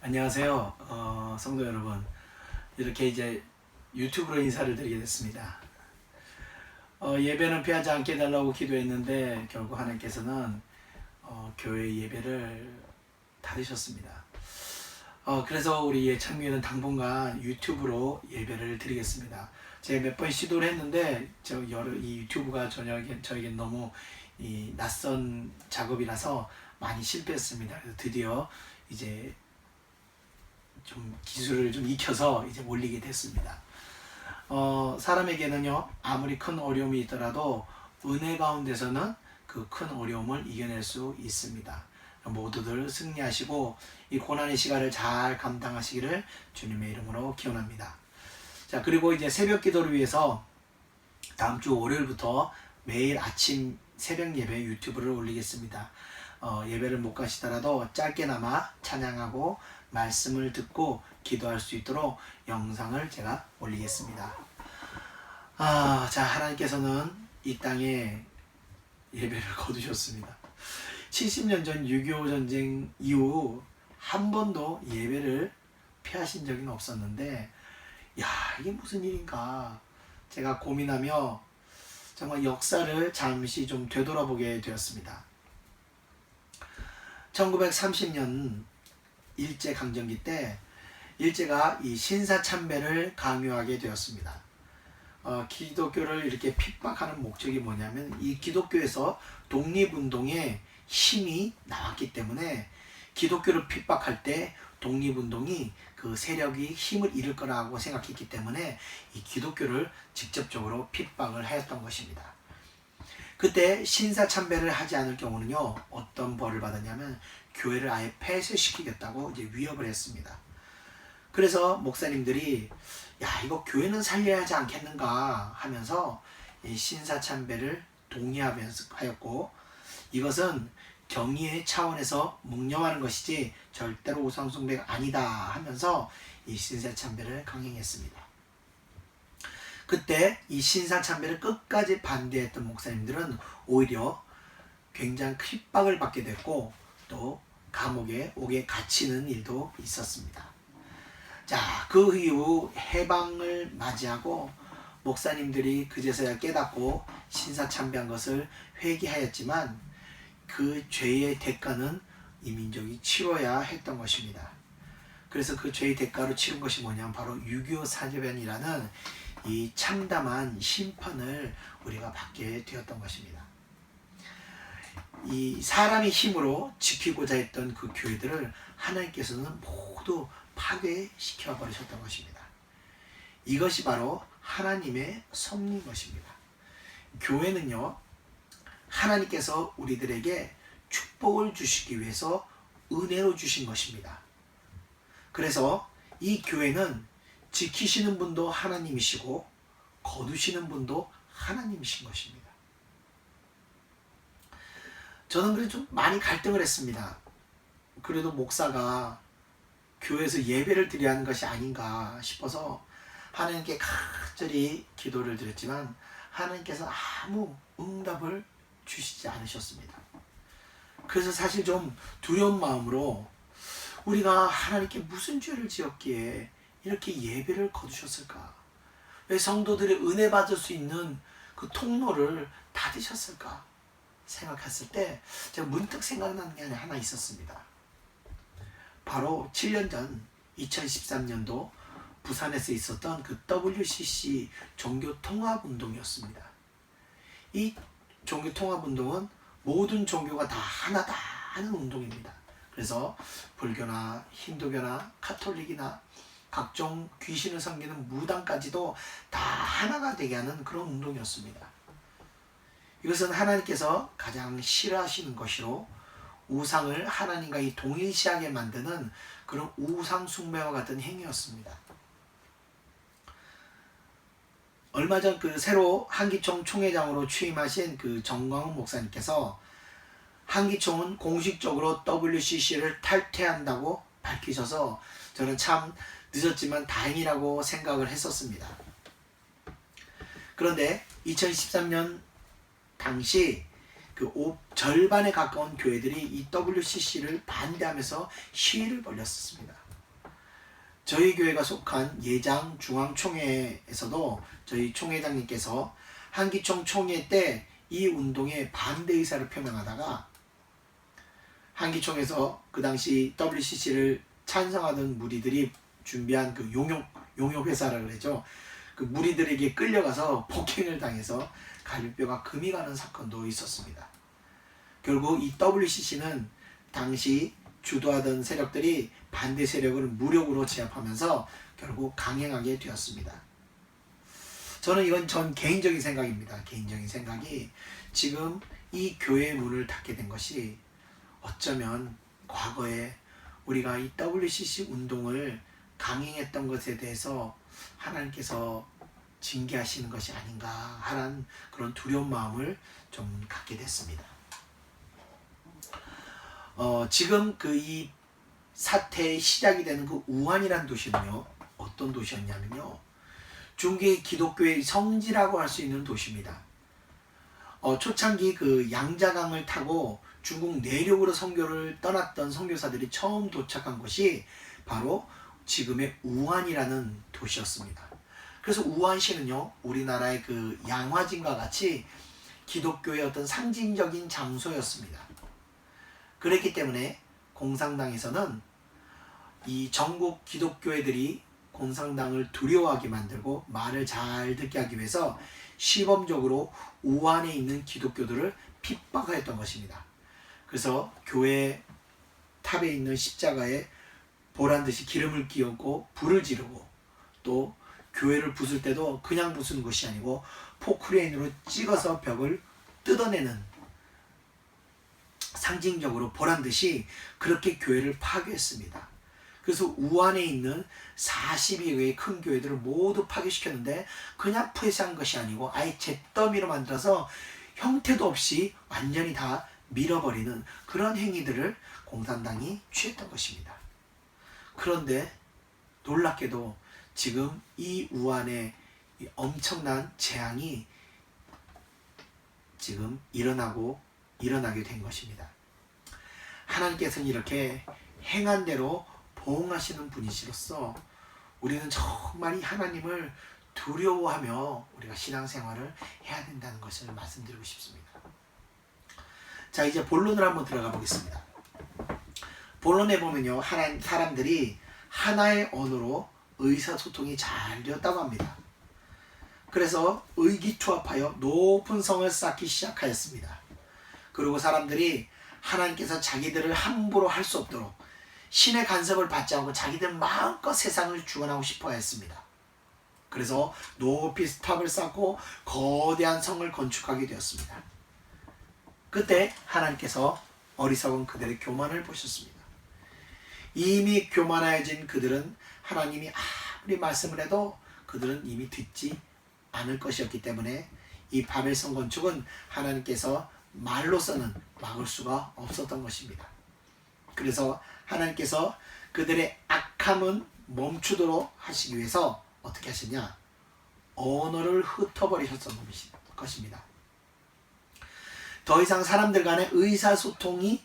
안녕하세요. 성도 여러분. 이렇게 이제 유튜브로 인사를 드리게 됐습니다. 예배는 피하지 않게 해달라고 기도했는데 결국 하나님께서는 교회 예배를 닫으셨습니다. 그래서 우리 예창교회는 당분간 유튜브로 예배를 드리겠습니다. 제가 몇 번 시도를 했는데 이 유튜브가 저에게 너무 낯선 작업이라서 많이 실패했습니다. 그래서 드디어 이제 좀 기술을 좀 익혀서 이제 올리게 됐습니다. 사람에게는요, 아무리 큰 어려움이 있더라도 은혜 가운데서는 그 큰 어려움을 이겨낼 수 있습니다. 모두들 승리하시고 이 고난의 시간을 잘 감당하시기를 주님의 이름으로 기원합니다. 자, 그리고 이제 새벽 기도를 위해서 다음 주 월요일부터 매일 아침 새벽 예배 유튜브를 올리겠습니다. 예배를 못 가시더라도 짧게나마 찬양하고 말씀을 듣고 기도할 수 있도록 영상을 제가 올리겠습니다. 자, 하나님께서는 이 땅에 예배를 거두셨습니다. 70년 전 6.25 전쟁 이후 한 번도 예배를 피하신 적은 없었는데, 이게 무슨 일인가 제가 고민하며 정말 역사를 잠시 좀 되돌아보게 되었습니다. 1930년 일제강점기 때 일제가 이 신사참배를 강요하게 되었습니다. 기독교를 이렇게 핍박하는 목적이 뭐냐면 이 기독교에서 독립운동에 힘이 나왔기 때문에 기독교를 핍박할 때 독립운동이 그 세력이 힘을 잃을 거라고 생각했기 때문에 이 기독교를 직접적으로 핍박을 하였던 것입니다. 그때 신사참배를 하지 않을 경우는요, 어떤 벌을 받았냐면 교회를 아예 폐쇄시키겠다고 이제 위협을 했습니다. 그래서 목사님들이 이거 교회는 살려야 하지 않겠는가 하면서 이 신사참배를 동의하였고, 이것은 경의의 차원에서 묵념하는 것이지 절대로 우상숭배가 아니다 하면서 이 신사참배를 강행했습니다. 그때 이 신사참배를 끝까지 반대했던 목사님들은 오히려 굉장히 핍박을 받게 됐고 또 감옥에 오게 갇히는 일도 있었습니다. 자, 그 이후 해방을 맞이하고 목사님들이 그제서야 깨닫고 신사참배한 것을 회개하였지만 그 죄의 대가는 이 민족이 치러야 했던 것입니다. 그래서 그 죄의 대가로 치른 것이 뭐냐면 바로 6.25 사죄변이라는 이 참담한 심판을 우리가 받게 되었던 것입니다. 이 사람의 힘으로 지키고자 했던 그 교회들을 하나님께서는 모두 파괴시켜 버리셨던 것입니다. 이것이 바로 하나님의 섭리인 것입니다. 교회는요, 하나님께서 우리들에게 축복을 주시기 위해서 은혜로 주신 것입니다. 그래서 이 교회는 지키시는 분도 하나님이시고 거두시는 분도 하나님이신 것입니다. 저는 그래서 좀 많이 갈등을 했습니다. 그래도 목사가 교회에서 예배를 드려야 하는 것이 아닌가 싶어서 하나님께 간절히 기도를 드렸지만 하나님께서 아무 응답을 주시지 않으셨습니다. 그래서 사실 좀 두려운 마음으로 우리가 하나님께 무슨 죄를 지었기에 이렇게 예배를 거두셨을까? 왜 성도들이 은혜 받을 수 있는 그 통로를 닫으셨을까? 생각했을 때 제가 문득 생각나는 게 하나 있었습니다. 바로 7년 전 2013년도 부산에서 있었던 그 WCC 종교통합운동이었습니다. 이 종교통합운동은 모든 종교가 다 하나다 하는 운동입니다. 그래서 불교나 힌두교나 카톨릭이나 각종 귀신을 섬기는 무당까지도 다 하나가 되게 하는 그런 운동이었습니다. 이것은 하나님께서 가장 싫어하시는 것이로 우상을 하나님과 동일시하게 만드는 그런 우상 숭배와 같은 행위였습니다. 얼마 전 그 새로 한기총 총회장으로 취임하신 그 정광훈 목사님께서 한기총은 공식적으로 WCC를 탈퇴한다고 밝히셔서 저는 참 늦었지만 다행이라고 생각을 했었습니다. 그런데 2013년 당시 그 절반에 가까운 교회들이 이 WCC를 반대하면서 시위를 벌였습니다. 저희 교회가 속한 예장 중앙총회에서도 저희 총회장님께서 한기총 총회 때 이 운동에 반대 의사를 표명하다가 한기총에서 그 당시 WCC를 찬성하던 무리들이 준비한 그 용역 회사라고 그러죠. 그 무리들에게 끌려가서 폭행을 당해서 갈비뼈가 금이 가는 사건도 있었습니다. 결국 이 WCC는 당시 주도하던 세력들이 반대 세력을 무력으로 제압하면서 결국 강행하게 되었습니다. 저는 이건 전 개인적인 생각입니다. 개인적인 생각이 지금 이 교회의 문을 닫게 된 것이 어쩌면 과거에 우리가 이 WCC 운동을 강행했던 것에 대해서 하나님께서 징계하시는 것이 아닌가 하는 그런 두려운 마음을 좀 갖게 됐습니다. 지금 그 이 사태의 시작이 되는 그 우한이라는 도시는요, 어떤 도시였냐면요, 중국의 기독교의 성지라고 할 수 있는 도시입니다. 초창기 그 양자강을 타고 중국 내륙으로 선교를 떠났던 선교사들이 처음 도착한 곳이 바로 지금의 우한이라는 도시였습니다. 그래서 우한시는요, 우리나라의 그 양화진과 같이 기독교의 어떤 상징적인 장소였습니다. 그랬기 때문에 공산당에서는 이 전국 기독교회들이 공산당을 두려워하게 만들고 말을 잘 듣게 하기 위해서 시범적으로 우한에 있는 기독교들을 핍박하였던 것입니다. 그래서 교회 탑에 있는 십자가에 보란듯이 기름을 끼얹고 불을 지르고, 또 교회를 부술 때도 그냥 부수는 것이 아니고 포크레인으로 찍어서 벽을 뜯어내는, 상징적으로 보란듯이 그렇게 교회를 파괴했습니다. 그래서 우한에 있는 40여 개의 큰 교회들을 모두 파괴시켰는데, 그냥 폐쇄한 것이 아니고 아예 잿더미로 만들어서 형태도 없이 완전히 다 밀어버리는 그런 행위들을 공산당이 취했던 것입니다. 그런데 놀랍게도 지금 이 우한에 엄청난 재앙이 지금 일어나게 된 것입니다. 하나님께서는 이렇게 행한 대로 보응하시는 분이시로서 우리는 정말 이 하나님을 두려워하며 우리가 신앙생활을 해야 된다는 것을 말씀드리고 싶습니다. 자, 이제 본론을 한번 들어가 보겠습니다. 본론에 보면요, 사람들이 하나의 언어로 의사소통이 잘 되었다고 합니다. 그래서 의기투합하여 높은 성을 쌓기 시작하였습니다. 그리고 사람들이 하나님께서 자기들을 함부로 할 수 없도록 신의 간섭을 받지 않고 자기들 마음껏 세상을 주관하고 싶어 했습니다. 그래서 높이 탑을 쌓고 거대한 성을 건축하게 되었습니다. 그때 하나님께서 어리석은 그들의 교만을 보셨습니다. 이미 교만해진 그들은 하나님이 아무리 말씀을 해도 그들은 이미 듣지 않을 것이었기 때문에 이 바벨성 건축은 하나님께서 말로서는 막을 수가 없었던 것입니다. 그래서 하나님께서 그들의 악함은 멈추도록 하시기 위해서 어떻게 하시냐? 언어를 흩어버리셨던 것입니다. 더 이상 사람들 간의 의사소통이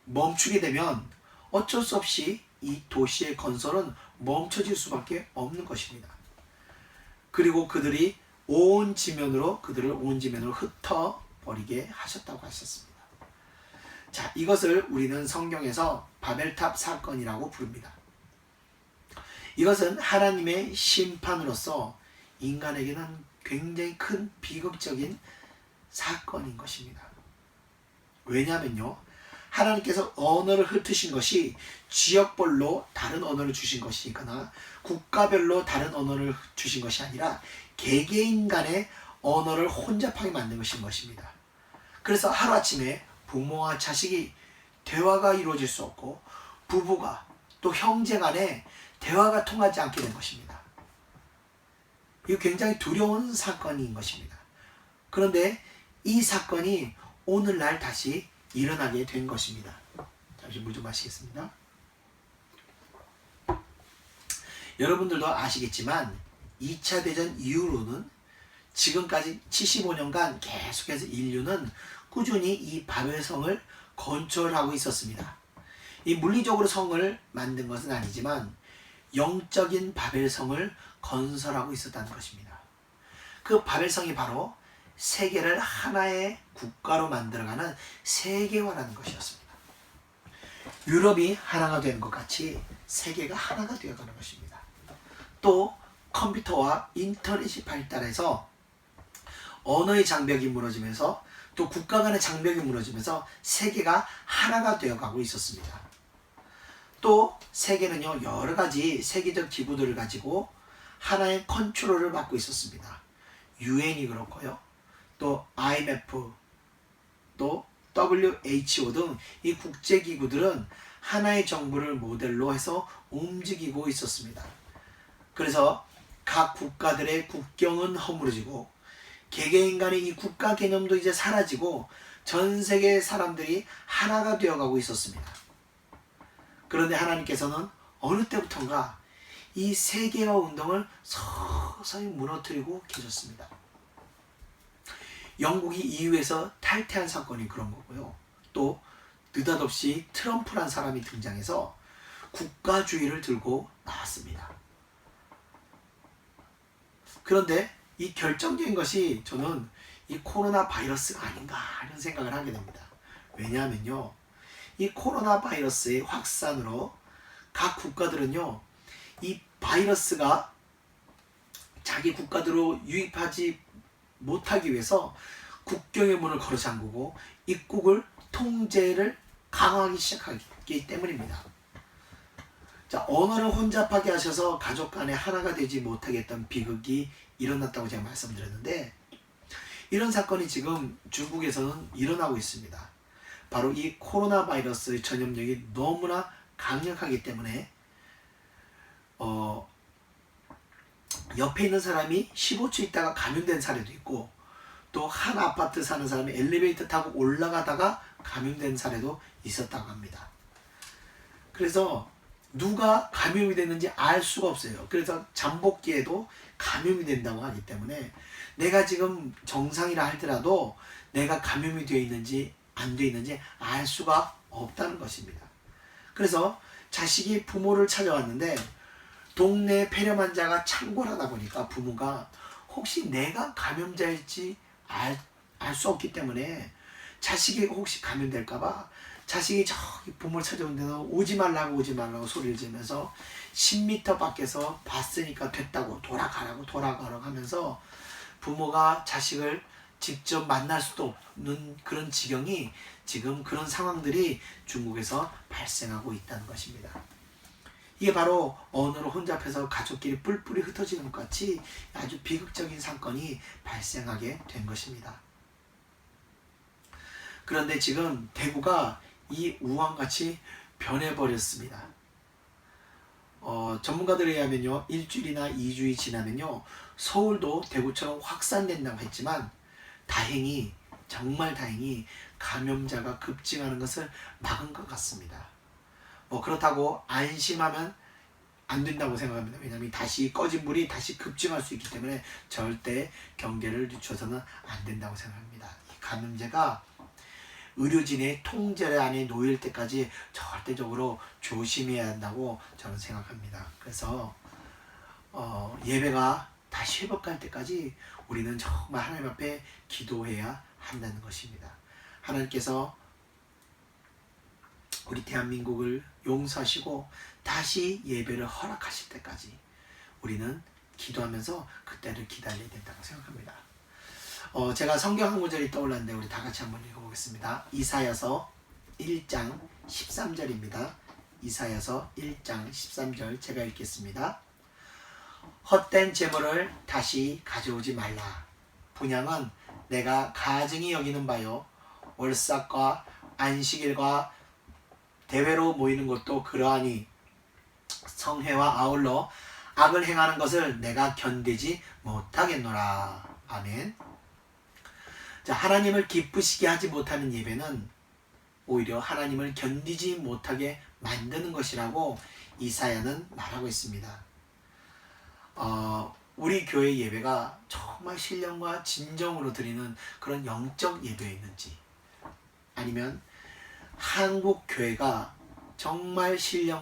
멈추게 되면 어쩔 수 없이 이 도시의 건설은 멈춰질 수밖에 없는 것입니다. 그리고 그들을 온 지면으로 흩어버리게 하셨다고 하셨습니다. 자, 이것을 우리는 성경에서 바벨탑 사건이라고 부릅니다. 이것은 하나님의 심판으로서 인간에게는 굉장히 큰 비극적인 사건인 것입니다. 왜냐하면요, 하나님께서 언어를 흩으신 것이 지역별로 다른 언어를 주신 것이거나 국가별로 다른 언어를 주신 것이 아니라 개개인 간의 언어를 혼잡하게 만든 것입니다. 그래서 하루아침에 부모와 자식이 대화가 이루어질 수 없고 부부가 또 형제 간에 대화가 통하지 않게 된 것입니다. 이거 굉장히 두려운 사건인 것입니다. 그런데 이 사건이 오늘날 다시 일어나게 된 것입니다. 잠시 물 좀 마시겠습니다. 여러분들도 아시겠지만 2차 대전 이후로는 지금까지 75년간 계속해서 인류는 꾸준히 이 바벨성을 건축하고 있었습니다. 이 물리적으로 성을 만든 것은 아니지만 영적인 바벨성을 건설하고 있었다는 것입니다. 그 바벨성이 바로 세계를 하나의 국가로 만들어가는 세계화라는 것이었습니다. 유럽이 하나가 되는 것 같이 세계가 하나가 되어가는 것입니다. 또 컴퓨터와 인터넷이 발달해서 언어의 장벽이 무너지면서 또 국가 간의 장벽이 무너지면서 세계가 하나가 되어가고 있었습니다. 또 세계는요, 여러 가지 세계적 기구들을 가지고 하나의 컨트롤을 받고 있었습니다. UN이 그렇고요. 또 IMF, 또 WHO 등 이 국제기구들은 하나의 정부를 모델로 해서 움직이고 있었습니다. 그래서 각 국가들의 국경은 허물어지고 개개인 간의 이 국가 개념도 이제 사라지고 전 세계의 사람들이 하나가 되어가고 있었습니다. 그런데 하나님께서는 어느 때부턴가 이 세계화 운동을 서서히 무너뜨리고 계셨습니다. 영국이 EU에서 탈퇴한 사건이 그런 거고요. 또 느닷없이 트럼프란 사람이 등장해서 국가주의를 들고 나왔습니다. 그런데 이 결정적인 것이 저는 이 코로나 바이러스가 아닌가 이런 생각을 하게 됩니다. 왜냐하면요, 이 코로나 바이러스의 확산으로 각 국가들은요, 이 바이러스가 자기 국가대로 유입하지 못하기 위해서 국경의 문을 걸어 잠그고 입국을 통제를 강화하기 시작하기 때문입니다. 자, 언어를 혼잡하게 하셔서 가족 간에 하나가 되지 못하게 했던 비극이 일어났다고 제가 말씀드렸는데, 이런 사건이 지금 중국에서는 일어나고 있습니다. 바로 이 코로나 바이러스 전염력이 너무나 강력하기 때문에 옆에 있는 사람이 15초 있다가 감염된 사례도 있고, 또 한 아파트 사는 사람이 엘리베이터 타고 올라가다가 감염된 사례도 있었다고 합니다. 그래서 누가 감염이 됐는지 알 수가 없어요. 그래서 잠복기에도 감염이 된다고 하기 때문에 내가 지금 정상이라 할지라도 내가 감염이 되어 있는지 안 되어 있는지 알 수가 없다는 것입니다. 그래서 자식이 부모를 찾아왔는데 동네 폐렴 환자가 창궐하다 보니까 부모가 혹시 내가 감염자일지 알 수 없기 때문에 자식이 혹시 감염될까봐 자식이 저기 부모를 찾아온 데서 오지 말라고 소리를 지르면서 10m 밖에서 봤으니까 됐다고 돌아가라고 하면서 부모가 자식을 직접 만날 수도 없는 그런 지경이 지금 그런 상황들이 중국에서 발생하고 있다는 것입니다. 이게 바로 언어로 혼잡해서 가족끼리 뿔뿔이 흩어지는 것 같이 아주 비극적인 사건이 발생하게 된 것입니다. 그런데 지금 대구가 이 우왕같이 변해버렸습니다. 전문가들에 의하면요, 1주일이나 2주일 지나면요, 서울도 대구처럼 확산된다고 했지만 다행히, 정말 다행히 감염자가 급증하는 것을 막은 것 같습니다. 그렇다고 안심하면 안 된다고 생각합니다. 왜냐하면 다시 꺼진 불이 다시 급증할 수 있기 때문에 절대 경계를 늦춰서는 안 된다고 생각합니다. 이 감염제가 의료진의 통제 안에 놓일 때까지 절대적으로 조심해야 한다고 저는 생각합니다. 그래서 예배가 다시 회복할 때까지 우리는 정말 하나님 앞에 기도해야 한다는 것입니다. 하나님께서 우리 대한민국을 용서하시고 다시 예배를 허락하실 때까지 우리는 기도하면서 그때를 기다려야 된다고 생각합니다. 제가 성경 한 구절이 떠올랐는데 우리 다 같이 한번 읽어보겠습니다. 이사야서 1장 13절입니다. 이사야서 1장 13절 제가 읽겠습니다. 헛된 재물을 다시 가져오지 말라. 분향은 내가 가증히 여기는 바요. 월삭과 안식일과 대회로 모이는 것도 그러하니 성회와 아울러 악을 행하는 것을 내가 견디지 못하겠노라. 아멘. 자, 하나님을 기쁘시게 하지 못하는 예배는 오히려 하나님을 견디지 못하게 만드는 것이라고 이사야는 말하고 있습니다. 우리 교회 예배가 정말 신령과 진정으로 드리는 그런 영적 예배였는지, 아니면 한국 교회가 정말 신령